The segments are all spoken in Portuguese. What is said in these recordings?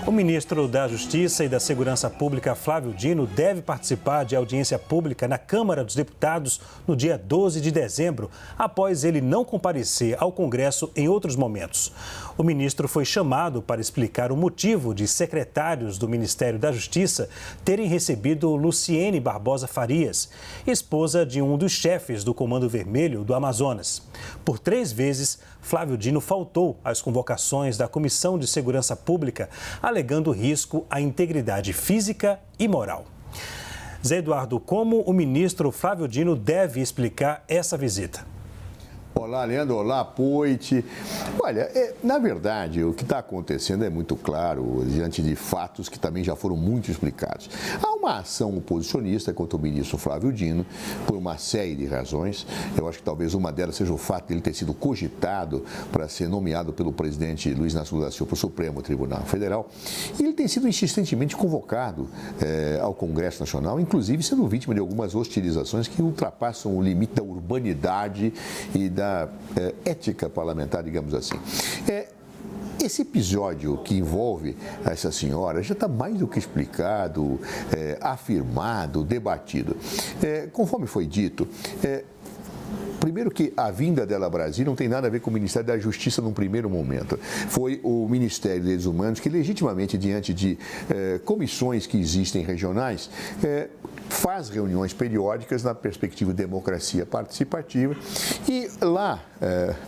O ministro da Justiça e da Segurança Pública, Flávio Dino, deve participar de audiência pública na Câmara dos Deputados no dia 12 de dezembro, após ele não comparecer ao Congresso em outros momentos. O ministro foi chamado para explicar o motivo de secretários do Ministério da Justiça terem recebido Luciene Barbosa Farias, esposa de um dos chefes do Comando Vermelho do Amazonas. Por 3 vezes, Flávio Dino faltou às convocações da Comissão de Segurança Pública, alegando risco à integridade física e moral. Zé Eduardo, como o ministro Flávio Dino deve explicar essa visita? Olá, Leandro. Olá, Poit. Olha, na verdade, o que está acontecendo é muito claro, diante de fatos que também já foram muito explicados. Há uma ação oposicionista contra o ministro Flávio Dino, por uma série de razões. Eu acho que talvez uma delas seja o fato de ele ter sido cogitado para ser nomeado pelo presidente Luiz Inácio Lula da Silva para o Supremo Tribunal Federal. E ele tem sido insistentemente convocado ao Congresso Nacional, inclusive sendo vítima de algumas hostilizações que ultrapassam o limite da urbanidade e da ética parlamentar, digamos assim. Esse episódio que envolve essa senhora já está mais do que explicado, afirmado, debatido. Conforme foi dito, primeiro que a vinda dela a Brasília não tem nada a ver com o Ministério da Justiça num primeiro momento. Foi o Ministério dos Direitos Humanos que, legitimamente, diante de comissões que existem regionais, faz reuniões periódicas na perspectiva de democracia participativa e lá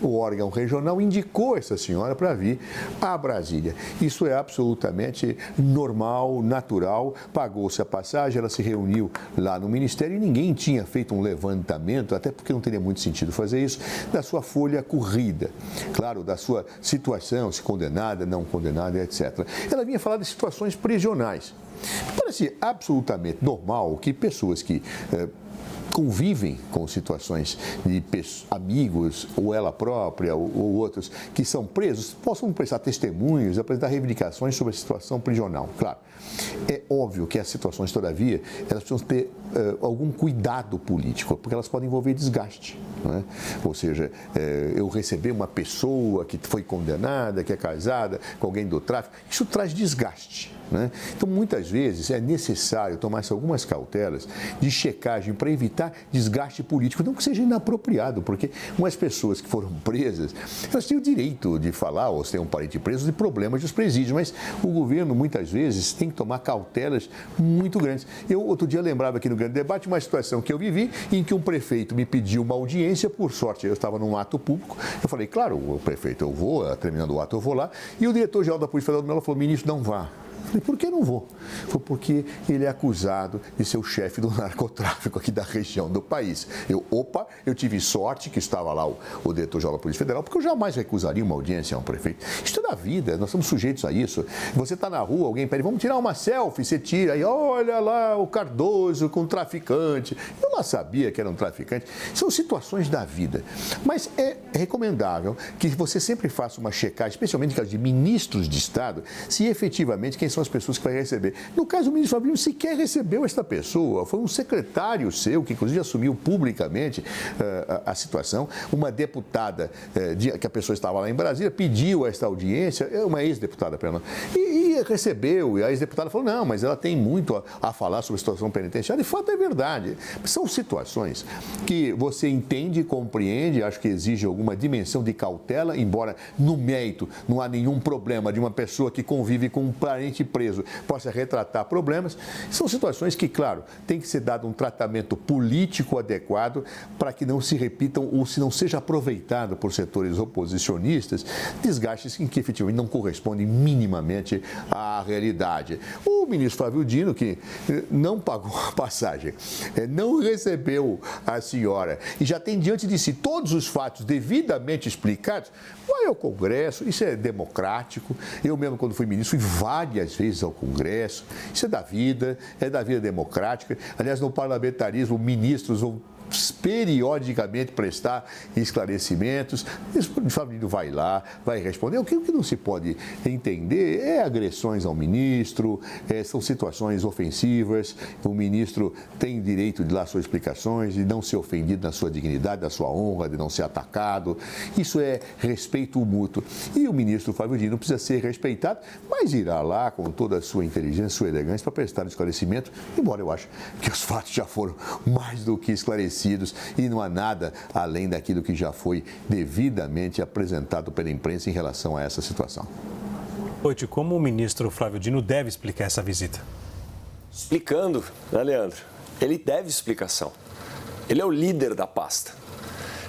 o órgão regional indicou essa senhora para vir a Brasília. Isso é absolutamente normal, natural, pagou-se a passagem, ela se reuniu lá no Ministério e ninguém tinha feito um levantamento, até porque não teria muito sentido fazer isso, da sua folha corrida, claro, da sua situação, se condenada, não condenada, etc. Ela vinha falar de situações prisionais. Parece absolutamente normal que pessoas que convivem com situações de amigos, ou ela própria, ou outros, que são presos, possam prestar testemunhos, apresentar reivindicações sobre a situação prisional. Claro, é óbvio que as situações, todavia, elas precisam ter algum cuidado político, porque elas podem envolver desgaste. Não é? Ou seja, eu receber uma pessoa que foi condenada, que é casada com alguém do tráfico, isso traz desgaste. Né? Então, muitas vezes, é necessário tomar-se algumas cautelas de checagem para evitar desgaste político, não que seja inapropriado, porque umas pessoas que foram presas, elas têm o direito de falar, ou se tem um parente preso, de problemas dos presídios, mas o governo, muitas vezes, tem que tomar cautelas muito grandes. Eu, outro dia, lembrava aqui no Grande Debate uma situação que eu vivi, em que um prefeito me pediu uma audiência, por sorte, eu estava num ato público, eu falei, claro, o prefeito, eu vou, terminando o ato, eu vou lá, e o diretor-geral da Polícia Federal do Melo falou, ministro, não vá. Falei, por que não vou? Foi porque ele é acusado de ser o chefe do narcotráfico aqui da região do país. Eu tive sorte que estava lá o diretor-geral da Polícia Federal, porque eu jamais recusaria uma audiência a um prefeito. Isso é da vida, nós estamos sujeitos a isso. Você está na rua, alguém pede, vamos tirar uma selfie, você tira, aí olha lá o Cardoso com o traficante. Eu não sabia que era um traficante. São situações da vida. Mas é recomendável que você sempre faça uma checagem, especialmente em caso de ministros de Estado, se efetivamente quem são as pessoas que vai receber. No caso, o ministro Flávio Dino sequer recebeu esta pessoa, foi um secretário seu, que inclusive assumiu publicamente a situação, uma deputada, que a pessoa estava lá em Brasília, pediu esta audiência, uma ex-deputada, perdão, e recebeu, e a ex-deputada falou, não, mas ela tem muito a falar sobre a situação penitenciária, e de fato é verdade. São situações que você entende, compreende, acho que exige alguma dimensão de cautela, embora no mérito não há nenhum problema de uma pessoa que convive com um parente preso possa retratar problemas, são situações que, claro, tem que ser dado um tratamento político adequado para que não se repitam ou se não seja aproveitado por setores oposicionistas desgastes em que efetivamente não correspondem minimamente à realidade. O ministro Flávio Dino, que não pagou a passagem, não recebeu a senhora e já tem diante de si todos os fatos devidamente explicados, vai ao Congresso, isso é democrático. Eu mesmo, quando fui ministro, fui várias vezes ao Congresso, isso é da vida democrática. Aliás, no parlamentarismo, ministros ou periodicamente prestar esclarecimentos. O Flávio Dino vai lá, vai responder. O que não se pode entender é agressões ao ministro, são situações ofensivas. O ministro tem direito de dar suas explicações, de não ser ofendido na sua dignidade, na sua honra, de não ser atacado. Isso é respeito mútuo. E o ministro Flávio Dino precisa ser respeitado, mas irá lá com toda a sua inteligência, sua elegância para prestar esclarecimento, embora eu acho que os fatos já foram mais do que esclarecidos e não há nada além daquilo que já foi devidamente apresentado pela imprensa em relação a essa situação. Oiti, como o ministro Flávio Dino deve explicar essa visita? Explicando, né, Leandro? Ele deve explicação. Ele é o líder da pasta.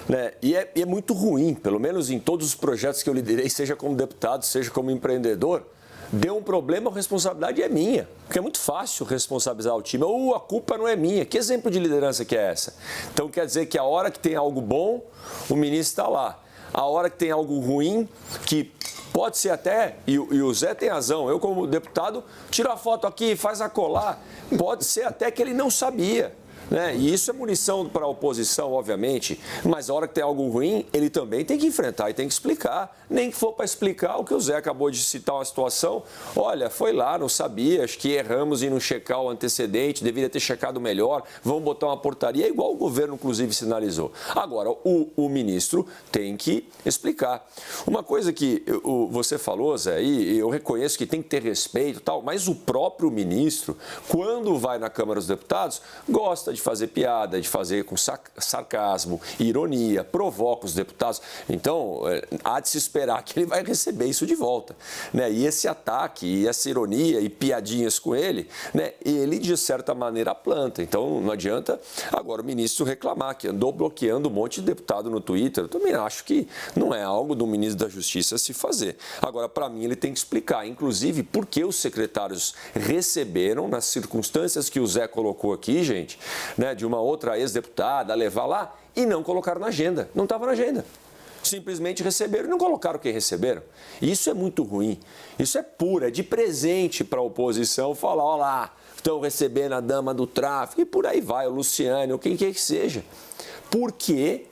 Né? E é muito ruim, pelo menos em todos os projetos que eu liderei, seja como deputado, seja como empreendedor, deu um problema, a responsabilidade é minha. Porque é muito fácil responsabilizar o time. Ou a culpa não é minha. Que exemplo de liderança que é essa? Então quer dizer que a hora que tem algo bom, o ministro está lá. A hora que tem algo ruim, que pode ser até, e o Zé tem razão, eu como deputado, tiro a foto aqui, faz a colar, pode ser até que ele não sabia. Né? E isso é munição para a oposição, obviamente, mas a hora que tem algo ruim, ele também tem que enfrentar e tem que explicar. Nem que for para explicar o que o Zé acabou de citar uma situação. Olha, foi lá, não sabia, acho que erramos em não checar o antecedente, deveria ter checado melhor, vamos botar uma portaria, igual o governo, inclusive, sinalizou. Agora, o ministro tem que explicar. Uma coisa que você falou, Zé, e eu reconheço que tem que ter respeito e tal, mas o próprio ministro, quando vai na Câmara dos Deputados, gosta de fazer piada, de fazer com sarcasmo, ironia, provoca os deputados. Então, há de se esperar que ele vai receber isso de volta. Né? E esse ataque, e essa ironia e piadinhas com ele, né? Ele, de certa maneira, planta. Então, não adianta agora o ministro reclamar que andou bloqueando um monte de deputado no Twitter. Eu também acho que não é algo do ministro da Justiça se fazer. Agora, para mim, ele tem que explicar, inclusive, por que os secretários receberam, nas circunstâncias que o Zé colocou aqui, gente, né, de uma outra ex-deputada levar lá e não colocaram na agenda. Não estava na agenda. Simplesmente receberam e não colocaram quem receberam. Isso é muito ruim. Isso é puro, é de presente para a oposição falar, olha lá, estão recebendo a dama do tráfico e por aí vai, o Luciano, ou quem quer que seja. Porque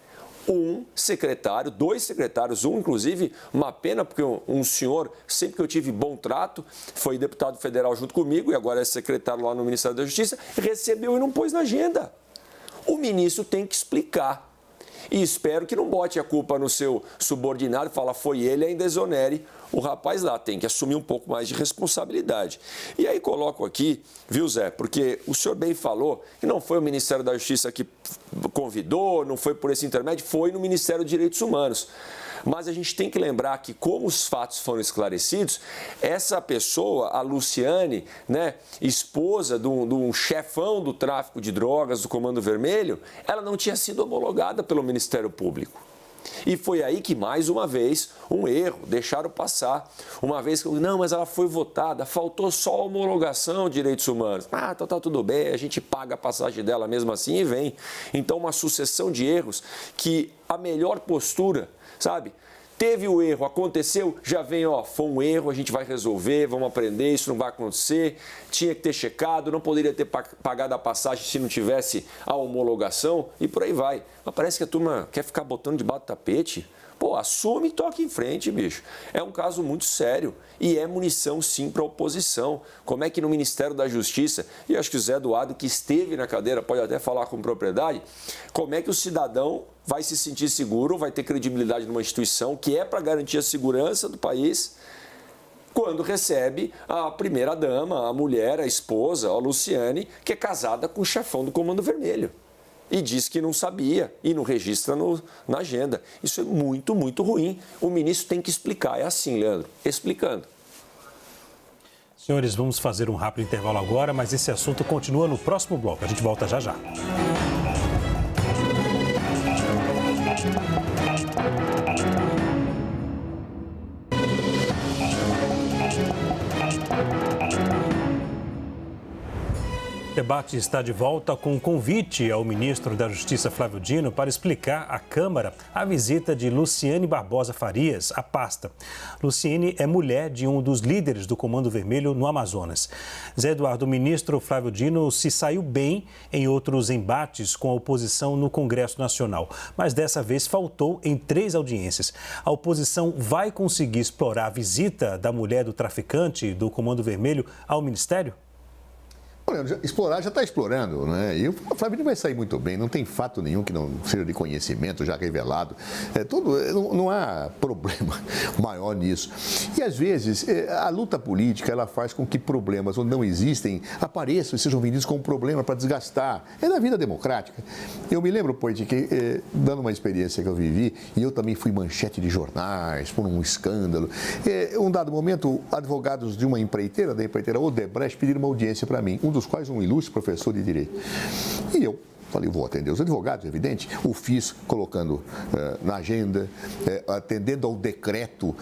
dois secretários, inclusive, uma pena, porque um senhor, sempre que eu tive bom trato, foi deputado federal junto comigo e agora é secretário lá no Ministério da Justiça, recebeu e não pôs na agenda. O ministro tem que explicar. E espero que não bote a culpa no seu subordinado e fala, foi ele, ainda exonere o rapaz lá. Tem que assumir um pouco mais de responsabilidade. E aí coloco aqui, viu, Zé, porque o senhor bem falou que não foi o Ministério da Justiça que convidou, não foi por esse intermédio, foi no Ministério dos Direitos Humanos. Mas a gente tem que lembrar que, como os fatos foram esclarecidos, essa pessoa, a Luciane, né, esposa de um chefão do tráfico de drogas do Comando Vermelho, ela não tinha sido homologada pelo Ministério Público. E foi aí que, mais uma vez, um erro, deixaram passar. Uma vez que, não, mas ela foi votada, faltou só a homologação de direitos humanos. Ah, então tá tudo bem, a gente paga a passagem dela mesmo assim e vem. Então, uma sucessão de erros que a melhor postura, sabe? Teve o erro, aconteceu, já vem, ó, foi um erro, a gente vai resolver, vamos aprender, isso não vai acontecer, tinha que ter checado, não poderia ter pagado a passagem se não tivesse a homologação e por aí vai. Mas parece que a turma quer ficar botando debaixo do tapete. Pô, assume e toca em frente, bicho. É um caso muito sério e é munição, sim, para a oposição. Como é que no Ministério da Justiça, e acho que o Zé Eduardo, que esteve na cadeira, pode até falar com propriedade, como é que o cidadão vai se sentir seguro, vai ter credibilidade numa instituição que é para garantir a segurança do país, quando recebe a primeira-dama, a mulher, a esposa, a Luciane, que é casada com o chefão do Comando Vermelho. E diz que não sabia e não registra na agenda. Isso é muito, muito ruim. O ministro tem que explicar. É assim, Leandro, explicando. Senhores, vamos fazer um rápido intervalo agora, mas esse assunto continua no próximo bloco. A gente volta já já. O debate está de volta com um convite ao ministro da Justiça, Flávio Dino, para explicar à Câmara a visita de Luciane Barbosa Farias à pasta. Luciane é mulher de um dos líderes do Comando Vermelho no Amazonas. Zé Eduardo, o ministro Flávio Dino se saiu bem em outros embates com a oposição no Congresso Nacional, mas dessa vez faltou em 3 audiências. A oposição vai conseguir explorar a visita da mulher do traficante do Comando Vermelho ao Ministério? Olha, explorar já está explorando, né? E o Flávio vai sair muito bem, não tem fato nenhum que não seja de conhecimento já revelado. Não há problema maior nisso. E às vezes a luta política ela faz com que problemas onde não existem apareçam e sejam vendidos como problema para desgastar. É da vida democrática. Eu me lembro, Poit, que dando uma experiência que eu vivi, e eu também fui manchete de jornais por um escândalo. Um dado momento, advogados de uma empreiteira, da empreiteira Odebrecht, pediram uma audiência para mim. Um dos quais um ilustre professor de direito. E eu falei, vou atender os advogados, é evidente. O fiz colocando na agenda, atendendo ao decreto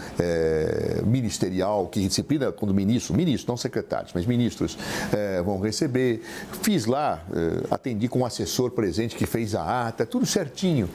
ministerial que disciplina quando ministros, não secretários, mas ministros vão receber. Fiz lá, atendi com um assessor presente que fez a ata, tudo certinho.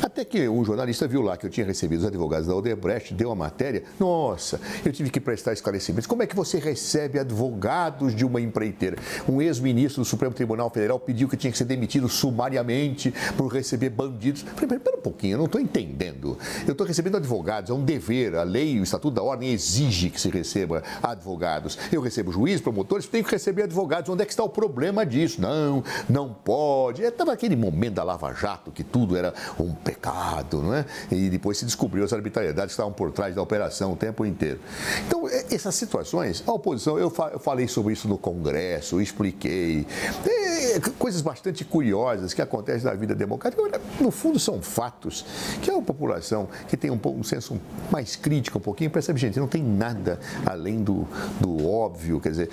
Até que um jornalista viu lá que eu tinha recebido os advogados da Odebrecht, deu a matéria. Nossa, eu tive que prestar esclarecimentos. Como é que você recebe advogados de uma empreiteira? Um ex-ministro do Supremo Tribunal Federal pediu que tinha que ser demitido sumariamente por receber bandidos. Falei, pera um pouquinho, eu não estou entendendo. Eu estou recebendo advogados, é um dever. A lei, o Estatuto da Ordem exige que se receba advogados. Eu recebo juízes, promotores, tenho que receber advogados. Onde é que está o problema disso? Não pode. Estava aquele momento da Lava Jato, que tudo era um pecado, não é? E depois se descobriu as arbitrariedades que estavam por trás da operação o tempo inteiro. Então, essas situações, a oposição, eu falei sobre isso no Congresso, eu expliquei. Coisas bastante curiosas que acontecem na vida democrática. No fundo, são fatos que a população que tem um senso mais crítico um pouquinho percebe, gente, não tem nada além do óbvio. Quer dizer,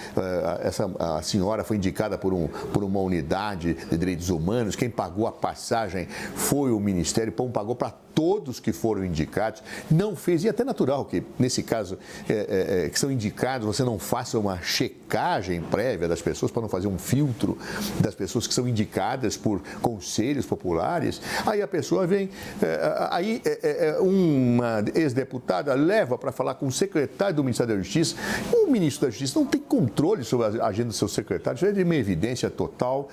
a senhora foi indicada por uma unidade de direitos humanos, quem pagou a passagem foi o Ministério, pagou para todos que foram indicados, não fez, e até natural que, nesse caso, que são indicados, você não faça uma checagem prévia das pessoas para não fazer um filtro das pessoas que são indicadas por conselhos populares. Aí a pessoa vem, uma ex-deputada leva para falar com o secretário do Ministério da Justiça. O ministro da Justiça não tem controle sobre a agenda do seu secretário, isso é de uma evidência total.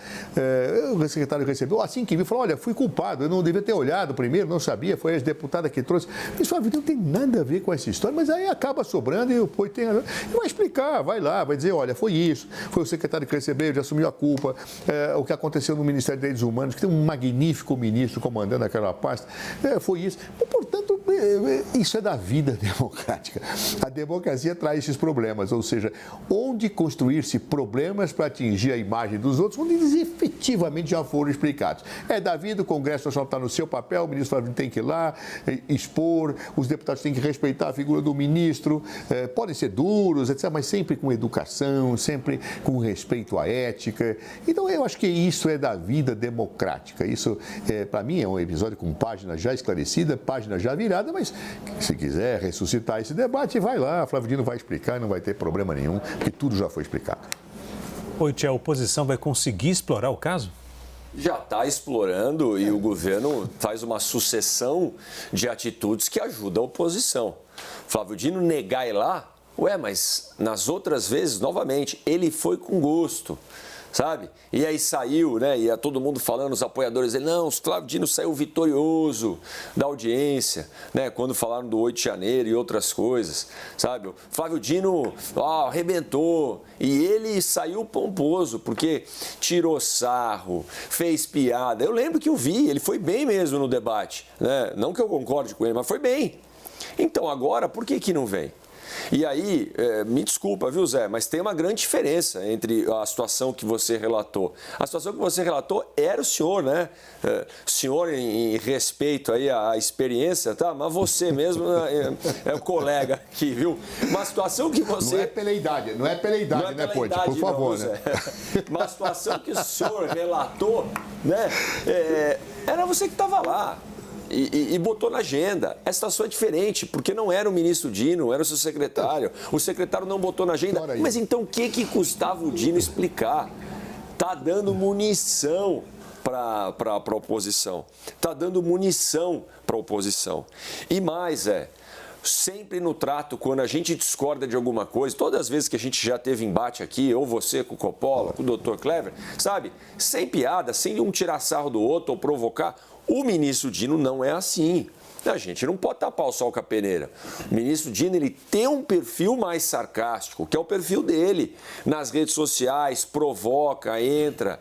O secretário recebeu, assim que viu, falou, olha, fui culpado, eu não devia ter olhado primeiro, não sabia, foi a ex-deputada que trouxe. Isso não tem nada a ver com essa história, mas aí acaba sobrando e o Poit tem razão. E vai explicar, vai lá, vai dizer, olha, foi isso, foi o secretário que recebeu, já assumiu a culpa, o que aconteceu no Ministério dos Direitos Humanos, que tem um magnífico ministro comandando aquela pasta, foi isso. Portanto, isso é da vida democrática. A democracia traz esses problemas, ou seja, onde construir-se problemas para atingir a imagem dos outros, onde eles efetivamente já foram explicados. É da vida, o Congresso Nacional está no seu papel, o ministro Flávio tem que ir lá, expor, os deputados têm que respeitar a figura do ministro, podem ser duros, etc., mas sempre com educação, sempre com respeito à ética. Então, eu acho que isso é da vida democrática. Isso, para mim, é um episódio com página já esclarecida, página já virada, mas se quiser ressuscitar esse debate, vai lá, Flávio Dino vai explicar, não vai ter problema nenhum, porque tudo já foi explicado. Poit, a oposição vai conseguir explorar o caso? Já está explorando e o governo faz uma sucessão de atitudes que ajudam a oposição. Flávio Dino negar ir lá, mas nas outras vezes, novamente, ele foi com gosto, sabe? E aí saiu, né? E todo mundo falando, os apoiadores dele, não, o Flávio Dino saiu vitorioso da audiência, né? Quando falaram do 8 de janeiro e outras coisas, sabe? O Flávio Dino arrebentou e ele saiu pomposo, porque tirou sarro, fez piada. Eu lembro que eu vi, ele foi bem mesmo no debate, né? Não que eu concorde com ele, mas foi bem. Então agora, por que não vem? E aí, me desculpa, viu, Zé, mas tem uma grande diferença entre a situação que você relatou. A situação que você relatou era o senhor, né? O senhor, em respeito aí à experiência, tá? Mas você mesmo é o colega aqui, viu? Uma situação que você... Não é pela idade, né, Poit? Por favor, não, né? Uma situação que o senhor relatou, né? Era você que estava lá. E botou na agenda. A situação é diferente, porque não era o ministro Dino, era o seu secretário. O secretário não botou na agenda. Mas então o que custava o Dino explicar? está dando munição para a oposição. Está dando munição para a oposição. E mais sempre no trato, quando a gente discorda de alguma coisa, todas as vezes que a gente já teve embate aqui, ou você com o Coppola, com o Dr. Clever, sabe? Sem piada, sem um tirar sarro do outro ou provocar, o ministro Dino não é assim. A gente não pode tapar o sol com a peneira. O ministro Dino, ele tem um perfil mais sarcástico, que é o perfil dele. Nas redes sociais, provoca, entra.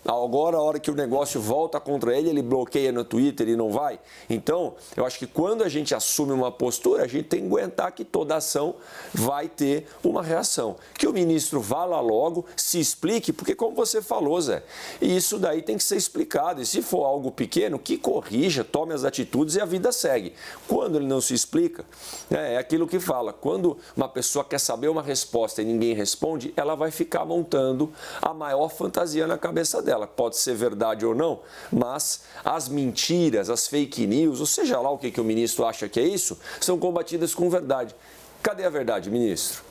Agora, a hora que o negócio volta contra ele, ele bloqueia no Twitter e não vai. Então, eu acho que quando a gente assume uma postura, a gente tem que aguentar que toda ação vai ter uma reação. Que o ministro vá lá logo, se explique, porque como você falou, Zé, isso daí tem que ser explicado. E se for algo pequeno, que corrija, tome as atitudes e a vida segue. Quando ele não se explica, é aquilo que fala. Quando uma pessoa quer saber uma resposta e ninguém responde, ela vai ficar montando a maior fantasia na cabeça dela. Pode ser verdade ou não, mas as mentiras, as fake news, ou seja lá o que o ministro acha que é isso, são combatidas com verdade. Cadê a verdade, ministro?